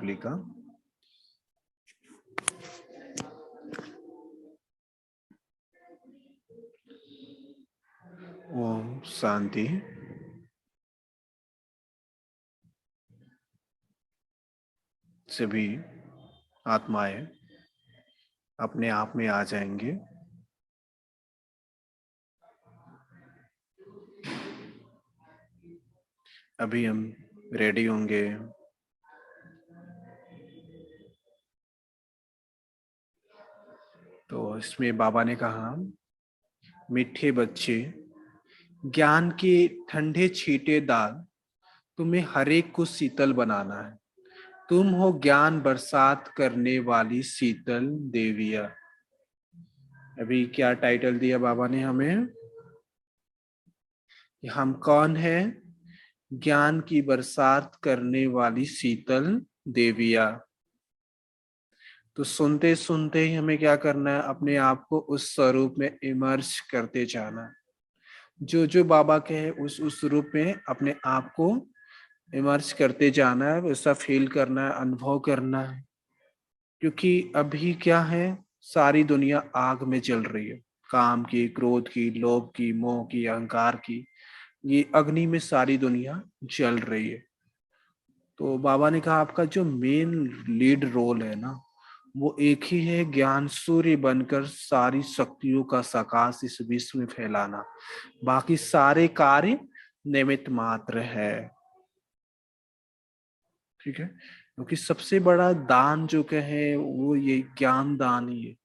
मुरली का। ओम शांति। सभी आत्माएं अपने आप में आ जाएंगे। अभी हम रेडी होंगे। तो इसमें बाबा ने कहा, मीठे बच्चे, ज्ञान के ठंडे छींटे डाल, तुम्हें हर एक को शीतल बनाना है। तुम हो ज्ञान बरसात करने वाली शीतल देविया। अभी क्या टाइटल दिया बाबा ने हमें? हम कौन है? ज्ञान की बरसात करने वाली शीतल देविया। तो सुनते सुनते ही हमें क्या करना है? अपने आप को उस स्वरूप में इमर्ज करते जाना। जो जो बाबा के है उस रूप में अपने आप को इमर्ज करते जाना है, वैसा फील करना है, अनुभव करना है। क्योंकि अभी क्या है, सारी दुनिया आग में जल रही है। काम की, क्रोध की, लोभ की, मोह की, अहंकार की, ये अग्नि में सारी दुनिया जल रही है। तो बाबा ने कहा आपका जो मेन लीड रोल है ना, वो एक ही है, ज्ञान सूर्य बनकर सारी शक्तियों का सकाश इस विश्व में फैलाना। बाकी सारे कार्य निमित्त मात्र है। ठीक है, क्योंकि सबसे बड़ा दान जो कहे वो ये ज्ञान दान ही है,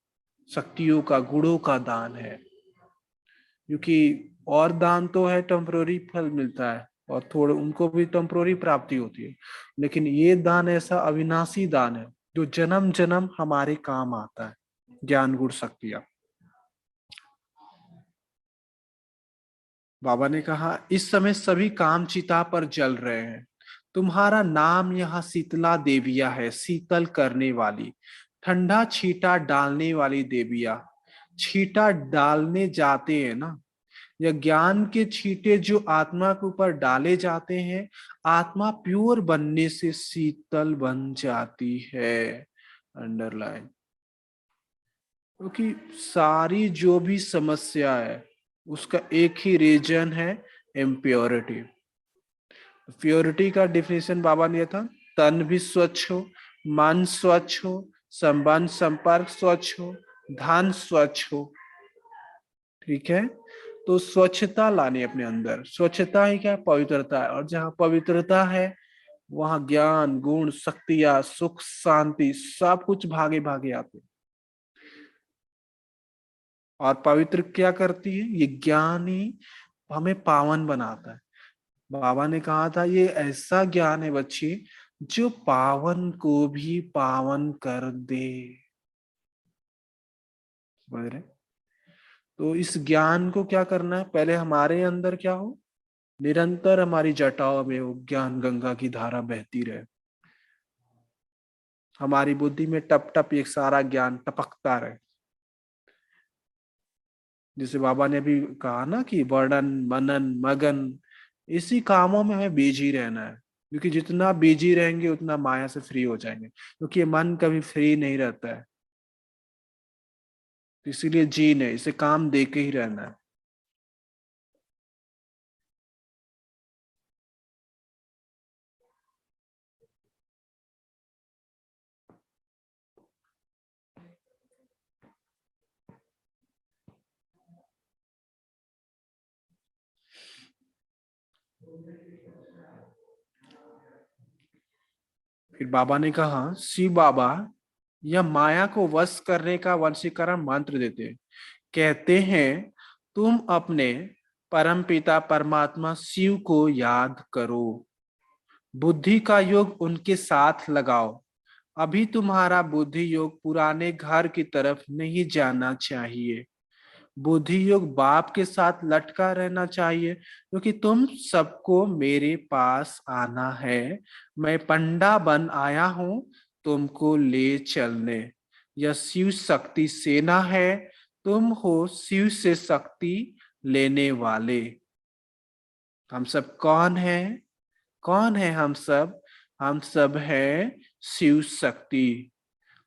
शक्तियों का, गुणों का दान है। क्योंकि और दान तो है, टेम्पररी फल मिलता है और थोड़े उनको भी टेम्पररी प्राप्ति होती है, लेकिन ये दान ऐसा अविनाशी दान है जो जन्म जन्म हमारे काम आता है। ज्ञान गुण शक्तियां। बाबा ने कहा इस समय सभी काम चिता पर जल रहे हैं। तुम्हारा नाम यहाँ शीतला देविया है, शीतल करने वाली, ठंडा छींटा डालने वाली देविया। छींटा डालने जाते हैं ना, या ज्ञान के छींटे जो आत्मा के ऊपर डाले जाते हैं, आत्मा प्योर बनने से शीतल बन जाती है। अंडरलाइन। क्योंकि सारी जो भी समस्या है उसका एक ही रीजन है, इम्प्योरिटी। प्योरिटी का डिफिनेशन बाबा ने था, तन भी स्वच्छ हो, मन स्वच्छ हो, संबंध संपर्क स्वच्छ हो, धन स्वच्छ हो। ठीक है, तो स्वच्छता लानी अपने अंदर। स्वच्छता ही क्या? पवित्रता है। और जहाँ पवित्रता है वहां ज्ञान गुण शक्तियां सुख शांति सब कुछ भागे भागे आते। और पवित्र क्या करती है? ये ज्ञान ही हमें पावन बनाता है। बाबा ने कहा था ये ऐसा ज्ञान है बच्ची जो पावन को भी पावन कर दे। समझ रहे? तो इस ज्ञान को क्या करना है? पहले हमारे अंदर क्या हो, निरंतर हमारी जटाओं में वो ज्ञान गंगा की धारा बहती रहे। हमारी बुद्धि में टप टप एक सारा ज्ञान टपकता रहे। जैसे बाबा ने भी कहा ना कि वर्णन मनन मगन, इसी कामों में हमें बिजी रहना है। क्योंकि जितना बिजी रहेंगे उतना माया से फ्री हो जाएंगे, क्योंकि ये मन कभी फ्री नहीं रहता है। तो इसीलिए जीने, इसे काम दे के ही रहना है। फिर बाबा ने कहा, शिव बाबा यह माया को वश करने का वशीकरण मंत्र देते हैं। कहते हैं तुम अपने परम पिता परमात्मा शिव को याद करो, बुद्धि का योग उनके साथ लगाओ। अभी तुम्हारा बुद्धि योग पुराने घर की तरफ नहीं जाना चाहिए। बुद्धि योग बाप के साथ लटका रहना चाहिए, क्योंकि तुम सबको मेरे पास आना है। मैं पंडा बन आया हूं तुमको ले चलने। यह शिव शक्ति सेना है, तुम हो शिव से शक्ति लेने वाले। हम सब कौन है? कौन है हम सब? हम सब हैं शिव शक्ति,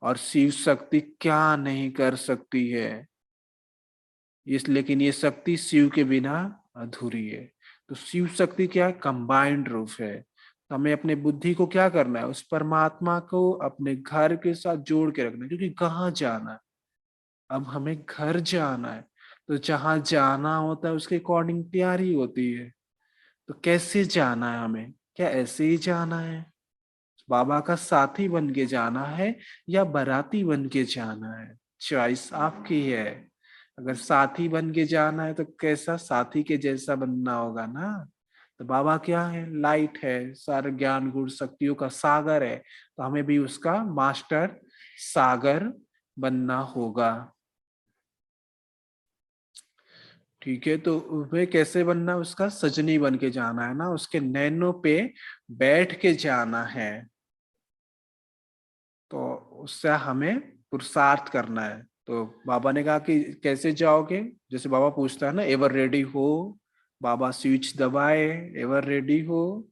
और शिव शक्ति क्या नहीं कर सकती है, इस लेकिन ये शक्ति शिव के बिना अधूरी है। तो शिव शक्ति क्या है, कंबाइंड रूप है। तो हमें अपने बुद्धि को क्या करना है, उस परमात्मा को अपने घर के साथ जोड़ के रखना है, क्योंकि कहाँ जाना है, अब हमें घर जाना है। तो जहां जाना होता है उसके अकॉर्डिंग तैयारी होती है। तो कैसे जाना है हमें, क्या ऐसे ही जाना है, बाबा का साथी बन के जाना है या बाराती बन के जाना है, चॉइस आपकी है। अगर साथी बन के जाना है तो कैसा, साथी के जैसा बनना होगा ना। तो बाबा क्या है, लाइट है, सारे ज्ञान गुण शक्तियों का सागर है, तो हमें भी उसका मास्टर सागर बनना होगा। ठीक है, तो वह कैसे बनना है, उसका सजनी बन के जाना है ना, उसके नैनों पे बैठ के जाना है। तो उससे हमें पुरुषार्थ करना है। तो बाबा ने कहा कि कैसे जाओगे, जैसे बाबा पूछता है ना, एवर रेडी हो, बाबा स्विच दबाए, एवर रेडी हो।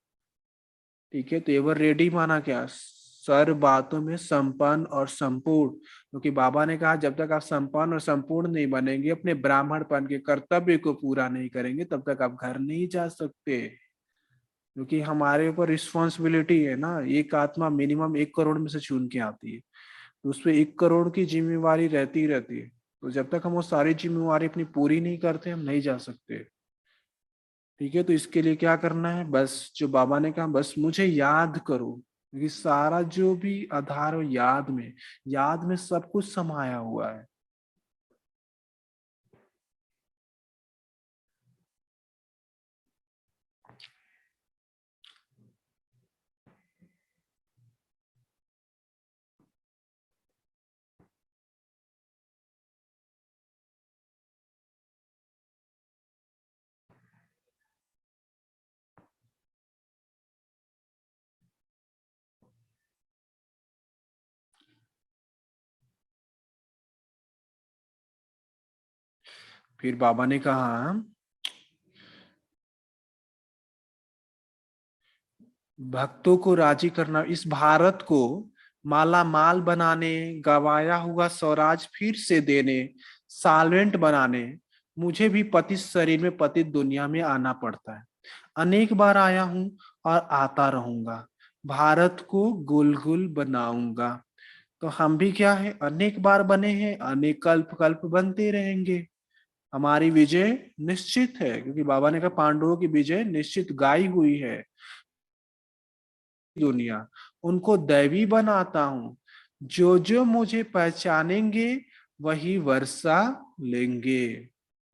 ठीक है, तो एवर रेडी माना क्या, सर्व बातों में संपन्न और संपूर्ण। क्योंकि बाबा ने कहा जब तक आप संपन्न और संपूर्ण नहीं बनेंगे, अपने ब्राह्मणपन के कर्तव्य को पूरा नहीं करेंगे, तब तक आप घर नहीं जा सकते। क्योंकि हमारे ऊपर रिस्पॉन्सिबिलिटी है ना, एक आत्मा मिनिमम 1 करोड़ में से चुन के आती है, तो उस पे 1 करोड़ की जिम्मेवारी रहती है। तो जब तक हम वो सारी जिम्मेवारी अपनी पूरी नहीं करते, हम नहीं जा सकते। ठीक है, तो इसके लिए क्या करना है, बस जो बाबा ने कहा, बस मुझे याद करो, क्योंकि सारा जो भी आधार हो याद में सब कुछ समाया हुआ है। फिर बाबा ने कहा, भक्तों को राजी करना, इस भारत को माला माल बनाने, गवाया हुआ स्वराज फिर से देने, साल्वेंट बनाने, मुझे भी पतित शरीर में पतित दुनिया में आना पड़ता है। अनेक बार आया हूं और आता रहूंगा, भारत को गुल गुल बनाऊंगा। तो हम भी क्या है, अनेक बार बने हैं, अनेक कल्प कल्प बनते रहेंगे। हमारी विजय निश्चित है, क्योंकि बाबा ने कहा पांडवों की विजय निश्चित गाई हुई है। दुनिया उनको दैवी बनाता हूँ, जो जो मुझे पहचानेंगे वही वर्षा लेंगे।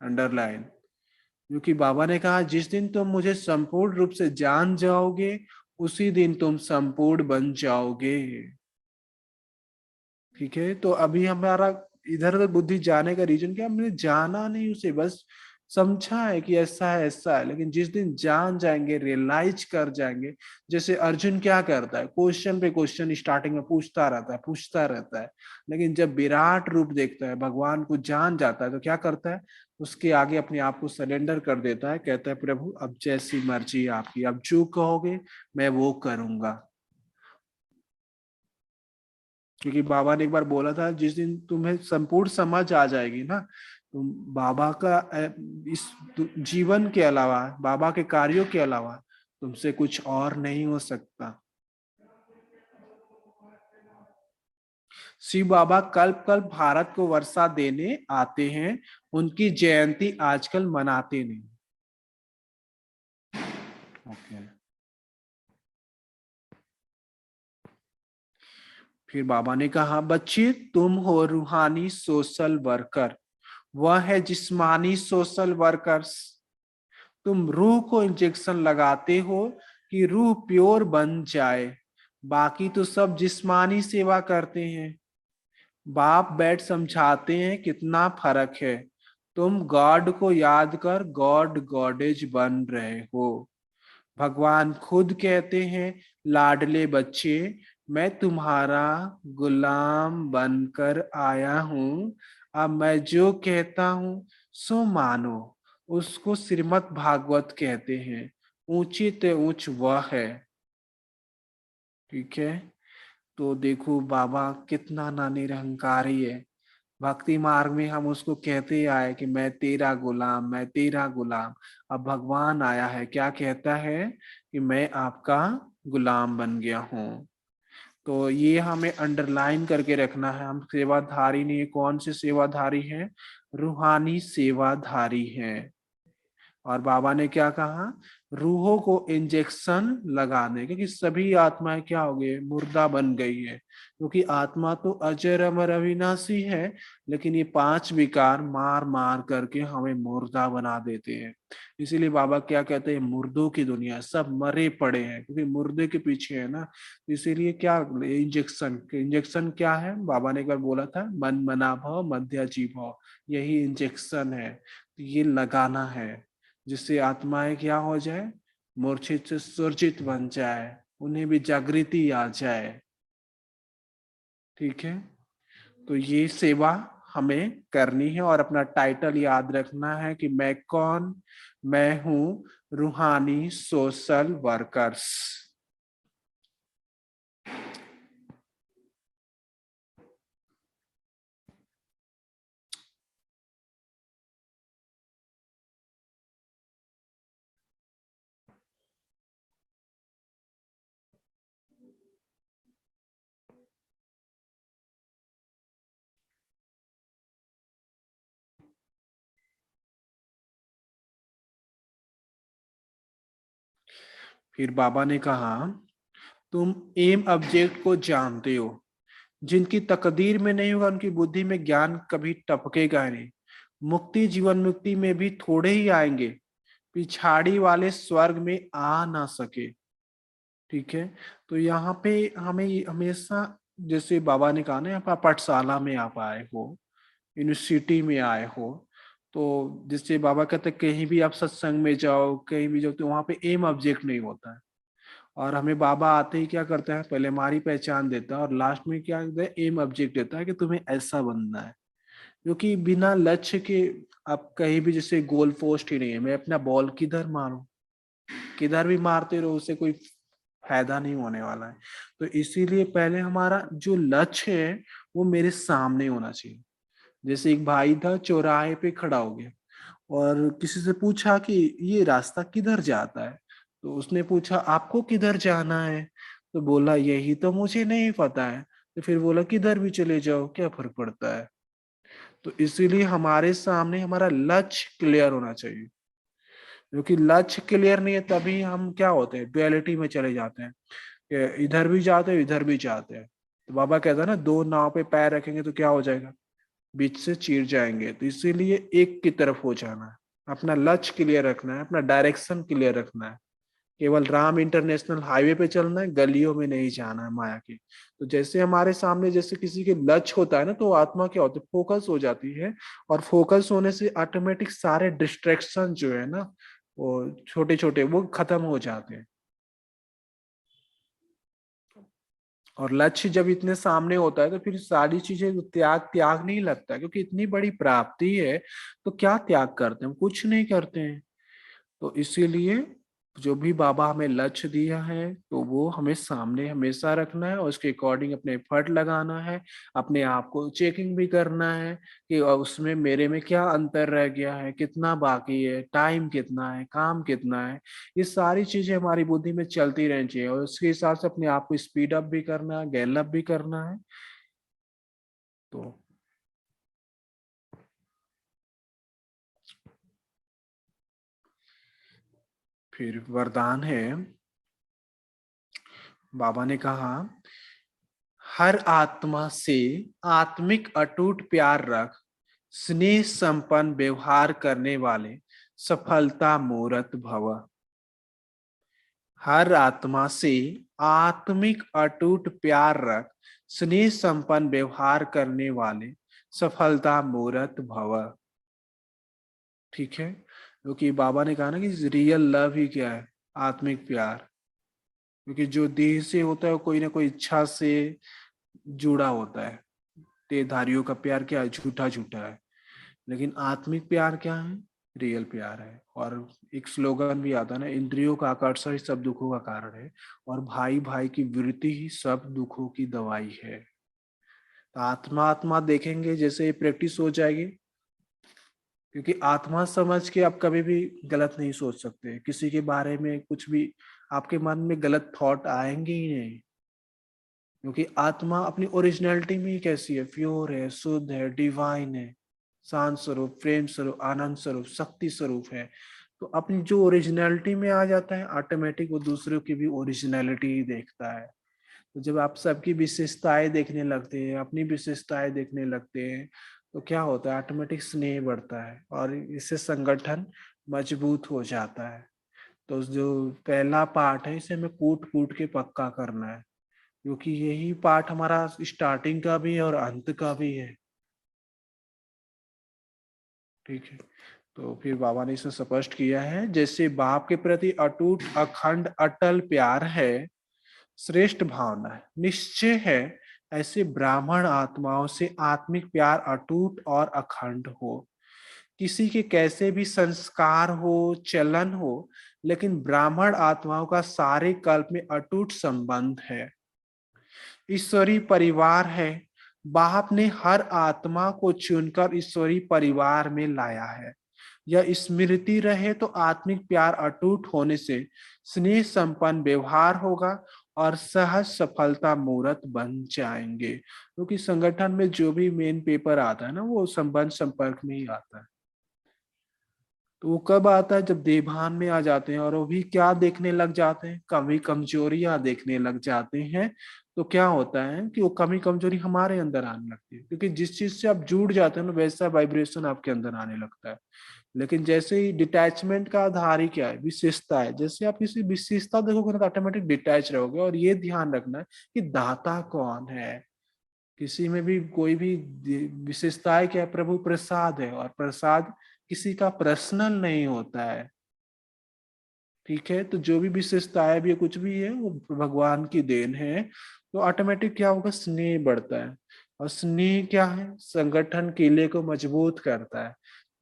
अंडरलाइन। क्योंकि बाबा ने कहा जिस दिन तुम मुझे संपूर्ण रूप से जान जाओगे, उसी दिन तुम संपूर्ण बन जाओगे। ठीक है, तो अभी हमारा इधर उधर बुद्धि जाने का रीजन क्या, हमने जाना नहीं उसे, बस समझा है कि ऐसा है, लेकिन जिस दिन जान जाएंगे, रियलाइज कर जाएंगे। जैसे अर्जुन क्या करता है, क्वेश्चन पे क्वेश्चन स्टार्टिंग में पूछता रहता है, लेकिन जब विराट रूप देखता है, भगवान को जान जाता है, तो क्या करता है, उसके आगे अपने आप को सरेंडर कर देता है, कहता है प्रभु अब जैसी मर्जी आपकी, अब जो कहोगे मैं वो करूंगा। क्योंकि बाबा ने एक बार बोला था, जिस दिन तुम्हें संपूर्ण समझ आ जाएगी ना, तुम बाबा का इस जीवन के अलावा, बाबा के कार्यों के अलावा तुमसे कुछ और नहीं हो सकता। शिव बाबा कल्प कल्प भारत को वर्षा देने आते हैं, उनकी जयंती आजकल मनाते नहीं। ओके। फिर बाबा ने कहा, बच्चे तुम हो रूहानी सोशल वर्कर, वह है जिस्मानी सोशल वर्कर्स। तुम रूह को इंजेक्शन लगाते हो कि रूह प्योर बन जाए, बाकी तो सब जिस्मानी सेवा करते हैं। बाप बैठ समझाते हैं कितना फर्क है, तुम गॉड को याद कर गॉड गॉडेज बन रहे हो। भगवान खुद कहते हैं, लाडले बच्चे मैं तुम्हारा गुलाम बनकर आया हूं, अब मैं जो कहता हूं सो मानो। उसको श्रीमद् भागवत कहते हैं, ऊंची ते ऊंच वह है। ठीक है, तो देखो बाबा कितना ना निरहंकारी है। भक्ति मार्ग में हम उसको कहते आए कि मैं तेरा गुलाम, मैं तेरा गुलाम। अब भगवान आया है, क्या कहता है कि मैं आपका गुलाम बन गया हूँ। तो ये हमें अंडरलाइन करके रखना है, हम सेवाधारी नहीं है। कौन से सेवाधारी हैं? रूहानी सेवाधारी हैं। और बाबा ने क्या कहा? रूहों को इंजेक्शन लगाने, क्योंकि सभी आत्माएं क्या हो गई? मुर्दा बन गई है। क्योंकि आत्मा तो अजर अमर अविनाशी है, लेकिन ये पांच विकार मार मार करके हमें मुर्दा बना देते हैं। इसीलिए बाबा क्या कहते हैं? मुर्दों की दुनिया, सब मरे पड़े हैं, क्योंकि मुर्दे के पीछे है ना। इसीलिए क्या इंजेक्शन, इंजेक्शन क्या है? बाबा ने एक बार बोला था, मन मना भाव मध्य जी भाव, यही इंजेक्शन है। तो ये लगाना है, जिससे आत्माएं क्या हो जाए? मूर्छित से सुरजित बन जाए, उन्हें भी जागृति आ जाए। ठीक है, तो ये सेवा हमें करनी है। और अपना टाइटल याद रखना है कि मैं कौन? मैं हूं रूहानी सोशल वर्कर्स। फिर बाबा ने कहा, तुम एम ऑब्जेक्ट को जानते हो। जिनकी तकदीर में नहीं होगा, उनकी बुद्धि में ज्ञान कभी टपकेगा नहीं। मुक्ति जीवन मुक्ति में भी थोड़े ही आएंगे, पिछाड़ी वाले स्वर्ग में आ ना सके। ठीक है, तो यहाँ पे हमें हमेशा, जैसे बाबा ने कहा ना, यहाँ पर पाठशाला में आप आए हो, यूनिवर्सिटी में आए हो, तो जिससे बाबा कहते हैं कहीं भी आप सत्संग में जाओ, कहीं भी जाओ, तो वहाँ पे एम ऑब्जेक्ट नहीं होता है। और हमें बाबा आते ही क्या करता है? पहले हमारी पहचान देता है, और लास्ट में क्या देता है? एम ऑब्जेक्ट देता है कि तुम्हें ऐसा बनना है। क्योंकि बिना लक्ष्य के आप कहीं भी, जैसे गोल पोस्ट ही नहीं है, मैं अपना बॉल किधर मारूं? किधर भी मारते रहो, उससे कोई फायदा नहीं होने वाला है। तो इसीलिए पहले हमारा जो लक्ष्य है वो मेरे सामने होना चाहिए। जैसे एक भाई था, चौराहे पे खड़ा हो गया और किसी से पूछा कि ये रास्ता किधर जाता है। तो उसने पूछा, आपको किधर जाना है? तो बोला, यही तो मुझे नहीं पता है। तो फिर बोला, किधर भी चले जाओ, क्या फर्क पड़ता है? तो इसीलिए हमारे सामने हमारा लक्ष्य क्लियर होना चाहिए। क्योंकि लक्ष्य क्लियर नहीं है, तभी हम क्या होते हैं? डुअलिटी में चले जाते हैं कि इधर भी जाते हैं, इधर भी जाते हैं। तो बाबा कहता है ना, दो नाव पे पैर रखेंगे तो क्या हो जाएगा? बीच से चीर जाएंगे। तो इसीलिए एक की तरफ हो जाना है, अपना लक्ष्य क्लियर रखना है, अपना डायरेक्शन क्लियर रखना है। केवल राम इंटरनेशनल हाईवे पे चलना है, गलियों में नहीं जाना है माया की। तो जैसे हमारे सामने जैसे किसी के लक्ष्य होता है ना, तो आत्मा क्या होती है? फोकस हो जाती है। और फोकस होने से ऑटोमेटिक सारे डिस्ट्रैक्शन जो है ना, वो छोटे छोटे वो खत्म हो जाते हैं। और लक्ष्य जब इतने सामने होता है, तो फिर सारी चीजें त्याग त्याग नहीं लगता है, क्योंकि इतनी बड़ी प्राप्ति है। तो क्या त्याग करते हैं? हम कुछ नहीं करते हैं। तो इसीलिए जो भी बाबा हमें लक्ष्य दिया है, तो वो हमें सामने हमेशा रखना है, और उसके अकॉर्डिंग अपने एफर्ट लगाना है। अपने आप को चेकिंग भी करना है कि उसमें मेरे में क्या अंतर रह गया है, कितना बाकी है, टाइम कितना है, काम कितना है। ये सारी चीजें हमारी बुद्धि में चलती रहनी चाहिए, और उसके हिसाब से अपने आप को स्पीड अप भी करना है, गैल अप भी करना है। तो फिर वरदान है, बाबा ने कहा, हर आत्मा से आत्मिक अटूट प्यार रख, स्नेह संपन्न व्यवहार करने वाले सफलता मूर्त भव। हर आत्मा से आत्मिक अटूट प्यार रख, स्नेह संपन्न व्यवहार करने वाले सफलता मूर्त भव। ठीक है, क्योंकि बाबा ने कहा ना कि रियल लव ही क्या है? आत्मिक प्यार। क्योंकि जो देह से होता है वो कोई ना कोई इच्छा से जुड़ा होता है। देहधारियों का प्यार क्या है? झूठा झूठा है। लेकिन आत्मिक प्यार क्या है? रियल प्यार है। और एक स्लोगन भी आता है ना, इंद्रियों का आकर्षण ही सब दुखों का कारण है, और भाई भाई की वृत्ति ही सब दुखों की दवाई है। तो आत्मा आत्मा देखेंगे, जैसे ये प्रैक्टिस हो जाएगी, क्योंकि आत्मा समझ के आप कभी भी गलत नहीं सोच सकते। किसी के बारे में कुछ भी आपके मन में गलत थॉट आएंगे ही नहीं, क्योंकि आत्मा अपनी ओरिजिनलिटी में ही कैसी है, प्योर है, शुद्ध है, डिवाइन है, शांत स्वरूप, प्रेम स्वरूप, आनंद स्वरूप, शक्ति स्वरूप है। तो अपनी जो ओरिजिनलिटी में आ जाता है, ऑटोमेटिक वो दूसरों की भी ओरिजिनलिटी ही देखता है। तो जब आप सबकी विशेषताएं देखने लगते हैं, अपनी विशेषताएं देखने लगते हैं, तो क्या होता है, ऑटोमेटिक स्नेह बढ़ता है, और इससे संगठन मजबूत हो जाता है। तो जो पहला पार्ट है, इसे हमें कूट कूट के पक्का करना है, क्योंकि यही पार्ट हमारा स्टार्टिंग का भी है और अंत का भी है। ठीक है। तो फिर बाबा ने इसे स्पष्ट किया है, जैसे बाप के प्रति अटूट अखंड अटल प्यार है, श्रेष्ठ भावना है, निश्चय है, ऐसे ब्राह्मण आत्माओं से आत्मिक प्यार अटूट और अखंड हो। किसी के कैसे भी संस्कार हो, चलन हो, लेकिन ब्राह्मण आत्माओं का सारे कल्प में अटूट संबंध है। ईश्वरी परिवार है, बाप ने हर आत्मा को चुनकर ईश्वरी परिवार में लाया है। यह स्मृति रहे तो आत्मिक प्यार अटूट होने से स्नेह संपन्न व्यवहार होगा और सहज सफलता मूर्त बन जाएंगे। क्योंकि संगठन में जो भी मेन पेपर आता है ना, वो संबंध संपर्क में ही आता है। तो वो कब आता है, जब देभान में आ जाते हैं, और वो भी क्या देखने लग जाते हैं, कमी कमजोरियां देखने लग जाते हैं। तो क्या होता है कि वो कमी कमजोरी हमारे अंदर आने लगती है, क्योंकि जिस चीज से आप जुड़ जाते हैं ना, वैसा वाइब्रेशन आपके अंदर आने लगता है। लेकिन जैसे ही डिटैचमेंट का आधार ही क्या है, विशेषता है। जैसे आप किसी विशेषता देखोगे ना, तो ऑटोमेटिक डिटैच रहोगे। और ये ध्यान रखना है कि दाता कौन है। किसी में भी कोई भी विशेषताएं क्या है, प्रभु प्रसाद है, और प्रसाद किसी का पर्सनल नहीं होता है। ठीक है। तो जो भी विशेषताएं भी है, कुछ भी है, वो भगवान की देन है। तो ऑटोमेटिक क्या होगा, स्नेह बढ़ता है। और स्नेह क्या है, संगठन किले को मजबूत करता है।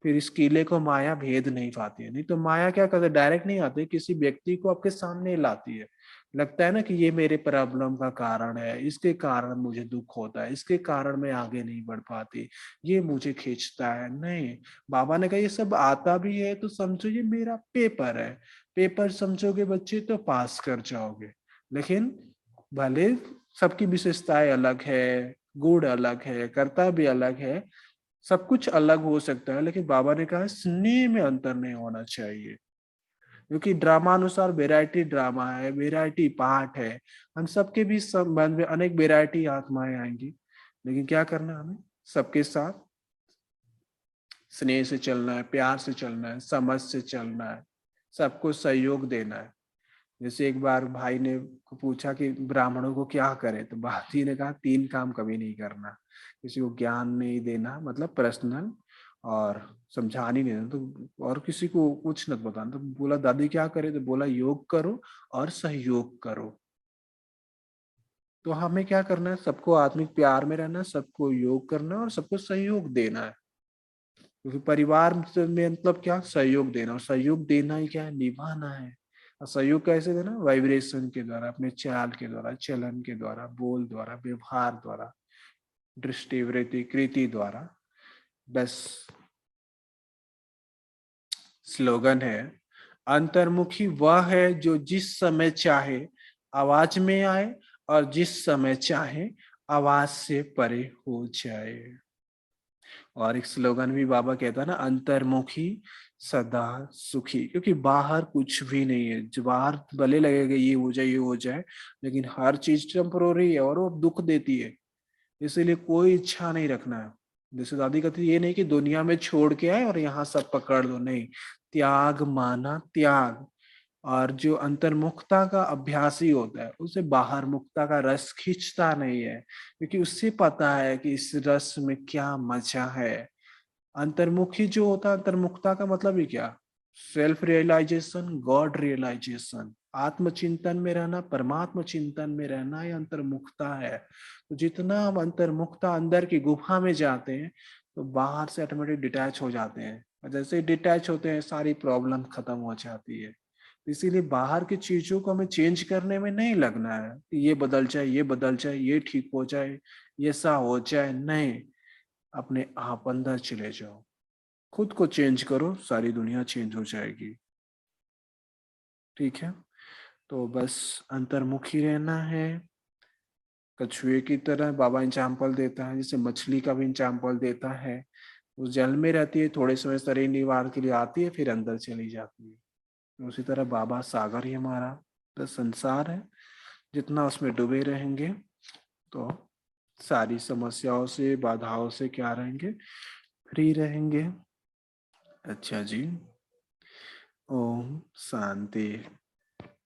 फिर इस किले को माया भेद नहीं पाती है। नहीं तो माया क्या करती है, डायरेक्ट नहीं आती, किसी व्यक्ति को आपके सामने लाती है। लगता है ना कि ये मेरे प्रॉब्लम का कारण है, इसके कारण मुझे दुख होता है, इसके कारण मैं आगे नहीं बढ़ पाती, ये मुझे खींचता है। नहीं, बाबा ने कहा ये सब आता भी है तो समझो ये मेरा पेपर है। पेपर समझोगे बच्चे तो पास कर जाओगे। लेकिन भले सबकी विशेषताएं अलग है, गुण अलग है, कर्तव्य अलग है, सब कुछ अलग हो सकता है, लेकिन बाबा ने कहा स्नेह में अंतर नहीं होना चाहिए। क्योंकि ड्रामा अनुसार वेराइटी ड्रामा है, वेराइटी पार्ट है। हम सबके भी संबंध में अनेक वेराइटी आत्माएं आएंगी, लेकिन क्या करना है हमें, सबके साथ स्नेह से चलना है, प्यार से चलना है, समझ से चलना है, सबको सहयोग देना है। जैसे एक बार भाई ने को पूछा कि ब्राह्मणों को क्या करे, तो बाजी ने कहा 3 काम कभी नहीं करना। किसी को ज्ञान नहीं देना, मतलब पर्सनल, और समझाने नहीं देना, तो और किसी को कुछ मत बताना। तो बोला दादी क्या करे, तो बोला योग करो और सहयोग करो। तो हमें क्या करना है, सबको आत्मिक प्यार में रहना, सबको योग करना और सबको सहयोग देना है। क्योंकि परिवार में मतलब क्या, सहयोग देना, और सहयोग देना ही क्या है, निभाना है। और सहयोग कैसे देना, वाइब्रेशन के द्वारा, अपने चाल के द्वारा, चलन के द्वारा, बोल द्वारा, व्यवहार द्वारा, दृष्टि वृत्ति कृति द्वारा। बस स्लोगन है, अंतर्मुखी वह है जो जिस समय चाहे आवाज में आए, और जिस समय चाहे आवाज से परे हो जाए। और एक स्लोगन भी बाबा कहता है ना, अंतर्मुखी सदा सुखी। क्योंकि बाहर कुछ भी नहीं है, जो बाहर भले लगेगा ये हो जाए ये हो जाए, लेकिन हर चीज टेम्पोररी है और वो दुख देती है। इसीलिए कोई इच्छा नहीं रखना है। जैसे दादी कहती है, ये नहीं कि दुनिया में छोड़ के आए और यहाँ सब पकड़ लो, नहीं। त्याग माना त्याग। और जो अंतर्मुखता का अभ्यासी होता है, उसे बाहर मुक्ता का रस खींचता नहीं है, क्योंकि उससे पता है कि इस रस में क्या मजा है। अंतर्मुखी जो होता है, अंतर्मुखता का मतलब ही क्या, सेल्फ रियलाइजेशन, गॉड रियलाइजेशन, आत्मचिंतन में रहना, परमात्मा चिंतन में रहना, ये अंतर्मुखता है। तो जितना हम अंतर्मुखता अंदर की गुफा में जाते हैं, तो बाहर से ऑटोमेटिक डिटैच हो जाते हैं, और जैसे ही डिटैच होते हैं सारी प्रॉब्लम खत्म हो जाती है। इसीलिए बाहर की चीजों को हमें चेंज करने में नहीं लगना है कि ये बदल जाए, ये बदल जाए, ये ठीक हो जाए, ये सा हो जाए, नहीं। अपने आप अंदर चले जाओ, खुद को चेंज करो, सारी दुनिया चेंज हो जाएगी। ठीक है, तो बस अंतर्मुखी रहना है। कछुए की तरह बाबा एग्जाम्पल देता है, जैसे मछली का भी एग्जाम्पल देता है। वो जल में रहती है, थोड़े समय शरीर निर्वाह के लिए आती है, फिर अंदर चली जाती है। उसी तरह बाबा सागर ही हमारा तो संसार है, जितना उसमें डूबे रहेंगे तो सारी समस्याओं से, बाधाओं से क्या रहेंगे, फ्री रहेंगे। अच्छा जी, ओम शांति।